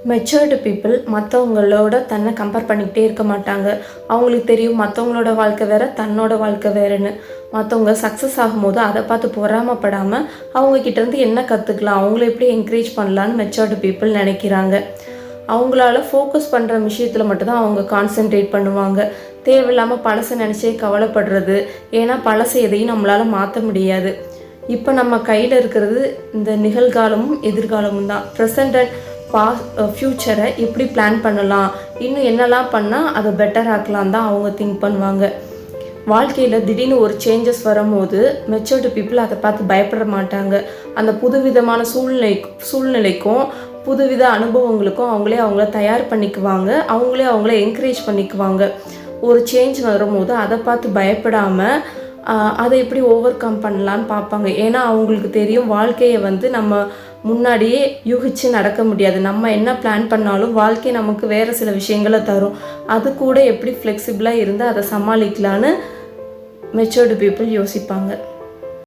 Matured people மற்றவங்களோட தன்னை compare பண்ணிக்கிட்டே இருக்க மாட்டாங்க. அவங்களுக்கு தெரியும் மற்றவங்களோட வாழ்க்கை வேறு, தன்னோட வாழ்க்கை வேறுன்னு. மற்றவங்க சக்ஸஸ் ஆகும்போது அதை பார்த்து பொறாமப்படாமல் அவங்கக்கிட்டேருந்து என்ன கற்றுக்கலாம், அவங்கள எப்படி என்கரேஜ் பண்ணலான்னு மெச்சூர்டு பீப்புள் நினைக்கிறாங்க. அவங்களால ஃபோக்கஸ் பண்ணுற விஷயத்தில் மட்டும்தான் அவங்க கான்சென்ட்ரேட் பண்ணுவாங்க. தேவையில்லாமல் பழசை நினச்சே கவலைப்படுறது. ஏன்னா பழசை எதையும் நம்மளால் மாற்ற முடியாது. இப்போ நம்ம கையில் இருக்கிறது இந்த நிகழ்காலமும் எதிர்காலமும் தான். ப்ரெசண்ட் அண்ட் ஃப்யூச்சரை எப்படி பிளான் பண்ணலாம், இன்னும் என்னெல்லாம் பண்ணால் அதை பெட்டர் ஆக்கலாம் தான் அவங்க திங்க் பண்ணுவாங்க. வாழ்க்கையில் திடீர்னு ஒரு சேஞ்சஸ் வரும்போது மெச்சூர்டு பீப்புள் அதை பார்த்து பயப்பட மாட்டாங்க. அந்த புதுவிதமான சூழ்நிலைக்கும் புதுவித அனுபவங்களுக்கும் அவங்கள தயார் பண்ணிக்குவாங்க. அவங்கள என்கரேஜ் பண்ணிக்குவாங்க. ஒரு சேஞ்ச் வரும்போது அதை பார்த்து பயப்படாமல் அதை எப்படி ஓவர் கம் பண்ணலான்னு பார்ப்பாங்க. ஏன்னா அவங்களுக்கு தெரியும் வாழ்க்கையை நம்ம முன்னாடியே யூகிச்சு நடக்க முடியாது. நம்ம என்ன பிளான் பண்ணாலும் வாழ்க்கை நமக்கு வேறு சில விஷயங்களை தரும். அது கூட எப்படி ஃப்ளெக்சிபிளாக இருந்து அதை சமாளிக்கலான்னு மெச்சூர்டு பீப்புள் யோசிப்பாங்க.